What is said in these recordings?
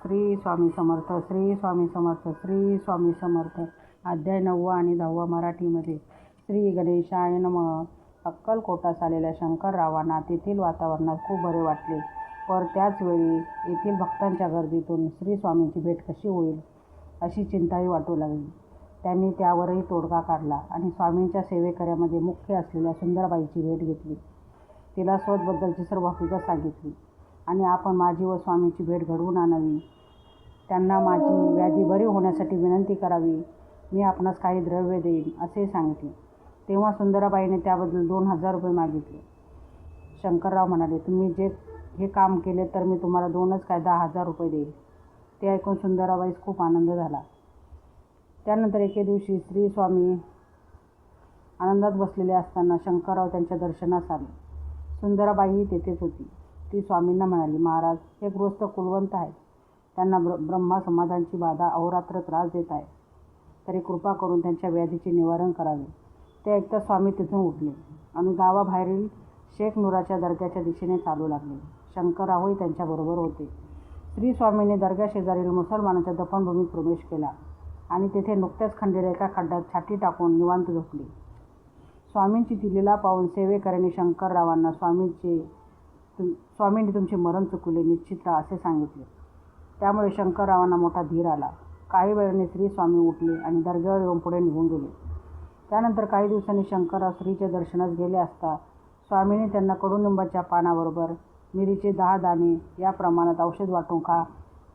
श्री स्वामी समर्थ. श्री स्वामी समर्थ. श्री स्वामी समर्थ. अध्याय 9 आणि 10 मराठीमध्ये. श्री गणेशाय नमः. अक्कलकोटास आलेल्या शंकररावांना तेथील वातावरणात खूप बरे वाटले. पर त्याच वेळी येथील भक्तांच्या गर्दीतून श्री स्वामींची भेट कशी होईल अशी चिंताही वाटू लागली. त्यांनी त्यावरही तोडगा काढला आणि स्वामींच्या सेवेकऱ्यामध्ये मुख्य असलेल्या सुंदराबाईची भेट घेतली. तिला स्वतःबद्दलची सर्व हकीकत सांगितली आणि आपण माझी व स्वामींची भेट घडवून आणावी, त्यांना माझी व्याधी बरी होण्यासाठी विनंती करावी, मी आपणास काही द्रव्य देईन असे सांगितले. तेव्हा सुंदराबाईने त्याबद्दल 2000 रुपये मागितले. शंकरराव म्हणाले, तुम्ही हे काम केले तर मी तुम्हाला 2च काय 10,000 रुपये देईल. ते ऐकून सुंदराबाईस खूप आनंद झाला. त्यानंतर एके दिवशी श्री स्वामी आनंदात बसलेले असताना शंकरराव त्यांच्या दर्शनास आले. सुंदराबाईही तेथेच होती. ती स्वामींना म्हणाली, महाराज, हे गृहस्थ कुलवंत आहेत. त्यांना ब्रह्मा समाधानची बाधा अहोरात्र त्रास देत आहे. तरी कृपा करून त्यांच्या व्याधीचे निवारण करावे. ते ऐकता स्वामी तिथून उठले आणि गावाबाहेरील शेख नुराच्या दर्ग्याच्या दिशेने चालू लागले. शंकररावही त्यांच्याबरोबर होते. श्री स्वामींनी दर्गा शेजारील मुसलमानाच्या दफनभूमीत प्रवेश केला आणि तेथे नुकत्याच खंडलेल्या एका खड्ड्यात छाती टाकून निवांत झोपले. स्वामींची ती लीला पाहून सेवेकऱ्यांनी शंकररावांना स्वामींनी तुमचे मरण चुकले, निश्चित राहा असे सांगितले. त्यामुळे शंकररावांना मोठा धीर आला. काही वेळाने श्री स्वामी उठले आणि दर्ग्यावर येऊन पुढे निघून गेले. त्यानंतर काही दिवसांनी शंकरराव श्रीच्या दर्शनास गेले असता स्वामींनी त्यांना कडुनिंबाच्या पानाबरोबर मिरीचे 10 दाणे या प्रमाणात औषध वाटून खा,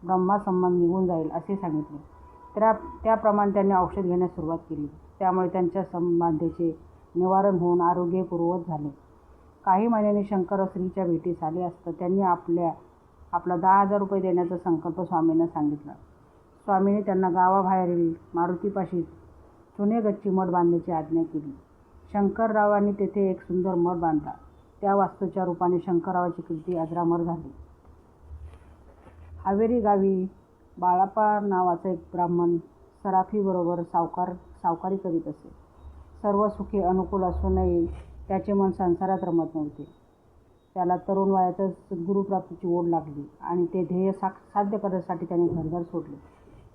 ब्रह्मासंबंध निघून जाईल असे सांगितले. त्याप्रमाणे त्यांनी औषध घेण्यास सुरुवात केली. त्यामुळे त्यांच्या संबाधेचे निवारण होऊन आरोग्य पूर्ववत झाले. काही महिन्यांनी शंकरराव श्रीच्या भेटीस आले असता त्यांनी आपला 10,000 रुपये देण्याचा संकल्प स्वामींना सांगितला. स्वामींनी त्यांना गावाबाहेरील मारुतीपाशी चुने गच्ची मठ बांधण्याची आज्ञा केली. शंकररावांनी तेथे एक सुंदर मठ बांधला. त्या वास्तूच्या रूपाने शंकररावाची कीर्ती अजरामर झाली. हावेरी गावी बाळाप्पा नावाचा एक ब्राह्मण सराफीबरोबर सावकारी करीत असे. सर्व सुखे अनुकूल असूनही त्याचे मन संसारात रमत नव्हते. त्याला तरुण वयातच सद्गुरुप्राप्तीची ओढ लागली आणि ते ध्येय साध्य करण्यासाठी त्याने घरदार सोडले.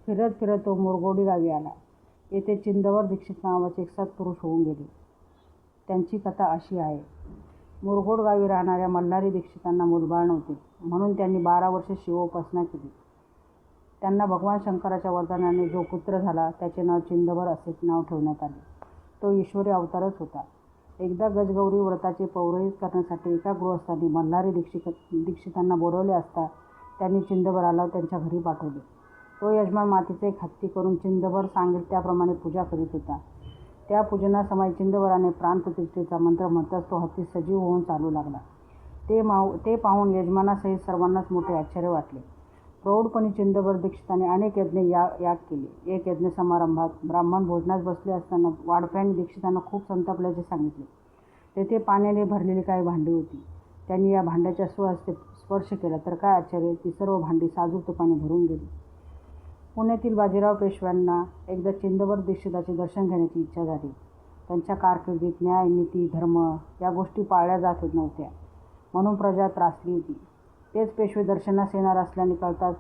फिरत फिरत तो मुरगोडी गावी आला. येथे चिंदवर दीक्षित नावाचे एक सत्पुरुष होऊन गेले. त्यांची कथा अशी आहे. मुरगोड गावी राहणाऱ्या मल्हारी दीक्षितांना मुलबाळ नव्हते, म्हणून त्यांनी 12 वर्षे शिवोपासना केली. त्यांना भगवान शंकराच्या वरदानाने जो पुत्र झाला त्याचे नाव चिंदवर असे नाव ठेवण्यात आले. तो ईश्वरी अवतारच होता. एकदा गजगौरी व्रताचे पौरोहित करण्यासाठी एका गृहस्थांनी मल्हारी दीक्षितांना बोलवले असता त्यांनी चिंदवराला त्यांच्या घरी पाठवले. तो यजमान मातीचे एक हत्ती करून चिंदवर सांगेल त्याप्रमाणे पूजा करीत होता. त्या पूजनासमयी चिंदवराने प्राणप्रतिष्ठेचा मंत्र म्हणताच तो हत्ती सजीव होऊन चालू लागला. ते पाहून यजमानासहित सर्वांनाच मोठे आश्चर्य वाटले. प्रौढपणी चिंदवर दीक्षिताने अनेक यज्ञ याग केले. एक यज्ञ समारंभात ब्राह्मण भोजनास बसले असताना वाढप्याने दीक्षितांना खूप संतापल्याचे सांगितले. तेथे पाण्याने भरलेली काही भांडी होती. त्यांनी या भांड्याच्या स्वहस्ते स्पर्श केला तर काय आश्चर्य, ती सर्व भांडी साजूक तुपाने भरून गेली. पुण्यातील बाजीराव पेशव्यांना एकदा चिंदवर दीक्षिताचे दर्शन घेण्याची इच्छा झाली. त्यांच्या कारकिर्दीत न्याय, नीती, धर्म या गोष्टी पाळल्या जात नव्हत्या, म्हणून प्रजा त्रासली होती. तेच पेशवे दर्शनास येणार असल्याने कळताच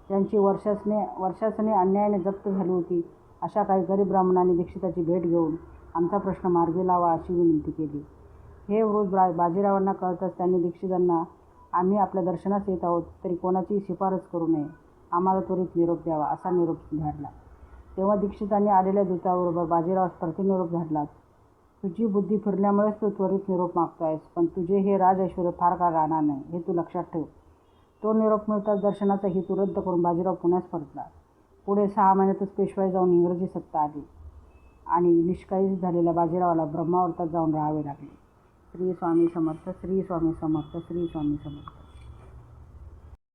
ज्यांची वर्षासने अन्यायाने जप्त झाली होती अशा काही गरीब ब्राह्मणांनी दीक्षिताची भेट घेऊन आमचा प्रश्न मार्गी लावा अशी विनंती केली. हे वृत्त बाजीरावांना कळताच त्यांनी दीक्षितांना, आम्ही आपल्या दर्शनास येत आहोत, तरी कोणाचीही शिफारस करू नये, आम्हाला त्वरित निरोप द्यावा असा निरोप धाडला. तेव्हा दीक्षितांनी आलेल्या दूताबरोबर बाजीरावास प्रतिनिरोप धाडला. तुझी बुद्धी फिरल्यामुळेच तू त्वरित निरोप मागतो आहेस, पण तुझे हे राजऐश्वर्य फार काळ राहणार नाही, हे तू लक्षात ठेव. तो निरोप मिळताच दर्शनाचा हेतू रद्द करून बाजीराव पुण्यास परतला. पुढे 6 महिन्यातच पेशवाई जाऊन इंग्रजी सत्ता आली आणि निष्काळजी झालेल्या बाजीरावाला ब्रह्मावर्तात जाऊन राहावे लागले. श्री स्वामी समर्थ. श्री स्वामी समर्थ. श्री स्वामी समर्थ.